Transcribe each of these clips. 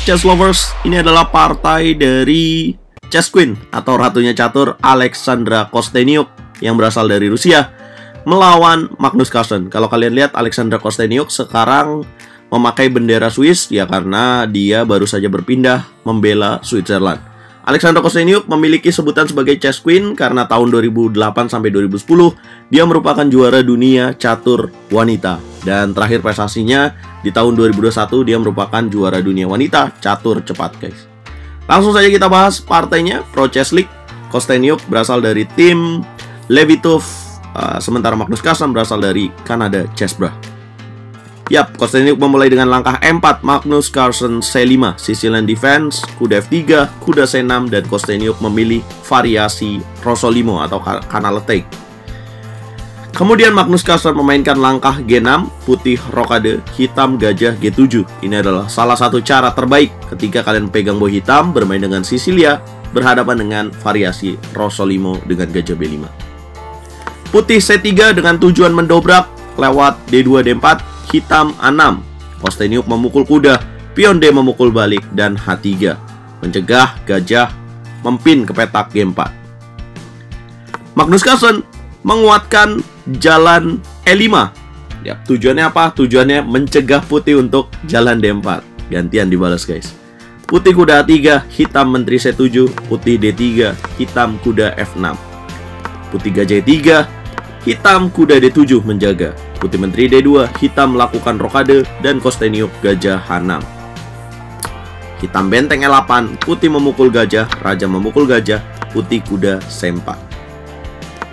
Chess lovers, ini adalah partai dari Chess Queen atau ratunya catur Alexandra Kosteniuk yang berasal dari Rusia melawan Magnus Carlsen. Kalau kalian lihat, Alexandra Kosteniuk sekarang memakai bendera Swiss ya karena dia baru saja berpindah membela Switzerland. Alexandra Kosteniuk memiliki sebutan sebagai Chess Queen karena tahun 2008 sampai 2010 dia merupakan juara dunia catur wanita, dan terakhir prestasinya di tahun 2021 dia merupakan juara dunia wanita catur cepat, guys. Langsung saja kita bahas partainya. Pro Chess League, Kosteniuk berasal dari tim Levitov, sementara Magnus Carlsen berasal dari Kanada Chessbrah. Yap, Kosteniuk memulai dengan langkah E4, Magnus Carlsen C5, Sicilian Defense, kuda F3, kuda C6, dan Kosteniuk memilih variasi Rosolimo atau kanal attack. Kemudian Magnus Carlsen memainkan langkah G6, putih rokade, hitam gajah G7. Ini adalah salah satu cara terbaik ketika kalian pegang boh hitam bermain dengan Sicilia berhadapan dengan variasi Rosolimo dengan gajah B5. Putih C3 dengan tujuan mendobrak lewat D2 D4, hitam A6. Kosteniuk memukul kuda, pion D memukul balik, dan H3 mencegah gajah mempin ke petak G4. Magnus Carlsen menguatkan jalan E5. Ya, tujuannya apa? Tujuannya mencegah putih untuk jalan D4. Gantian dibalas, guys. Putih kuda A3, hitam menteri C7, putih D3, hitam kuda F6. Putih gajah E3, hitam kuda D7 menjaga. Putih menteri D2, hitam melakukan rokade, dan Kosteniuk gajah H6. Hitam benteng E8, putih memukul gajah, raja memukul gajah, putih kuda C4.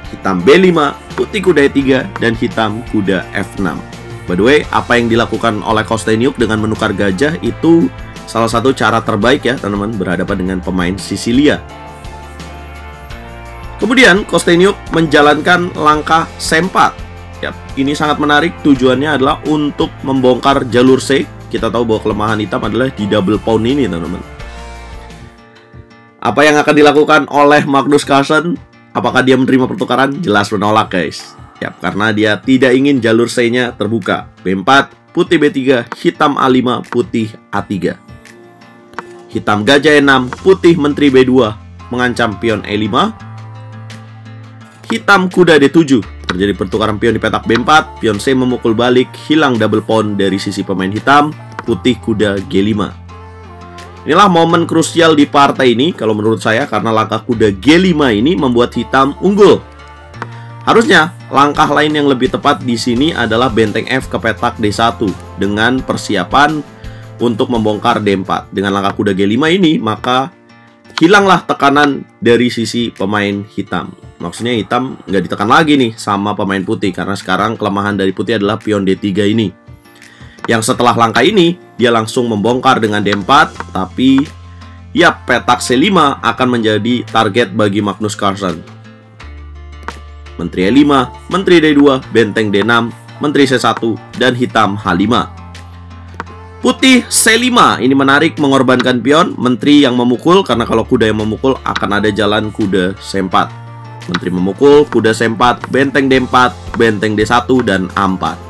Hitam B5, putih kuda E3, dan hitam kuda F6. By the way, apa yang dilakukan oleh Kosteniuk dengan menukar gajah itu salah satu cara terbaik ya teman-teman berhadapan dengan pemain Sicilia. Kemudian Kosteniuk menjalankan langkah C4. Ya, ini sangat menarik. Tujuannya adalah untuk membongkar jalur C. Kita tahu bahwa kelemahan hitam adalah di double pawn ini, teman-teman. Apa yang akan dilakukan oleh Magnus Carlsen? Apakah dia menerima pertukaran? Jelas menolak, guys. Ya, karena dia tidak ingin jalur C-nya terbuka. B4, putih B3, hitam A5, putih A3. Hitam gajah E6, putih menteri B2, mengancam pion E5. Hitam kuda D7. Terjadi pertukaran pion di petak B4, pion C memukul balik, hilang double pawn dari sisi pemain hitam, putih kuda G5. Inilah momen krusial di partai ini kalau menurut saya, karena langkah kuda G5 ini membuat hitam unggul. Harusnya langkah lain yang lebih tepat di sini adalah benteng F ke petak D1 dengan persiapan untuk membongkar D4. Dengan langkah kuda G5 ini, maka hilanglah tekanan dari sisi pemain hitam. Maksudnya hitam nggak ditekan lagi nih sama pemain putih, karena sekarang kelemahan dari putih adalah pion D3 ini. Yang setelah langkah ini, dia langsung membongkar dengan D4, tapi ya petak C5 akan menjadi target bagi Magnus Carlsen. Menteri E5, menteri D2, benteng D6, menteri C1, dan hitam H5. Putih C5, ini menarik mengorbankan pion, menteri yang memukul, karena kalau kuda yang memukul akan ada jalan kuda C4. Menteri memukul, kuda C4, benteng D4, benteng D1, dan A4.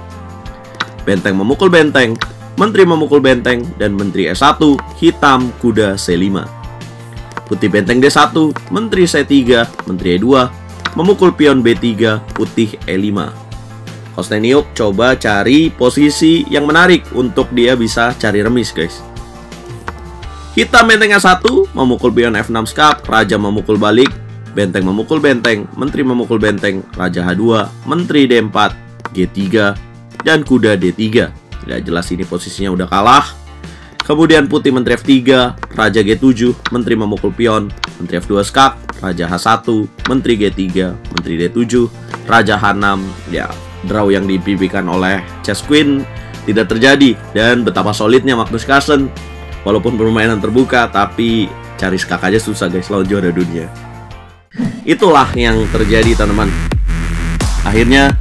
Benteng memukul benteng, menteri memukul benteng, dan menteri E1, hitam kuda C5. Putih benteng D1, menteri C3, menteri E2, memukul pion B3, putih E5. Kosteniuk coba cari posisi yang menarik untuk dia bisa cari remis, guys. Hitam benteng E1, memukul pion F6 skak, raja memukul balik, benteng memukul benteng, menteri memukul benteng, raja H2, menteri D4, G3, dan kuda D3. Tidak jelas ini posisinya udah kalah. Kemudian putih menteri F3, raja G7, menteri memukul pion, menteri F2 skak, raja H1, menteri G3, menteri D7, raja H6. Ya, draw yang dipimpinkan oleh Chess Queen tidak terjadi. Dan betapa solidnya Magnus Carlsen, walaupun permainan terbuka, tapi cari skak aja susah, guys, lawan juara dunia. Itulah yang terjadi, teman-teman. Akhirnya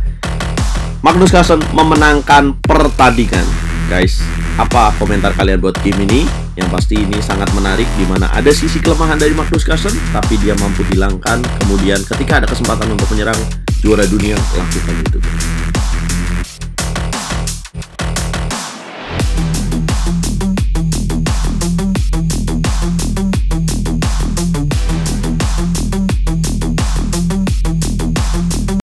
Magnus Carlsen memenangkan pertandingan. Guys, apa komentar kalian buat game ini? Yang pasti ini sangat menarik, dimana ada sisi kelemahan dari Magnus Carlsen, tapi dia mampu hilangkan. Kemudian ketika ada kesempatan untuk menyerang juara dunia, lakukan itu.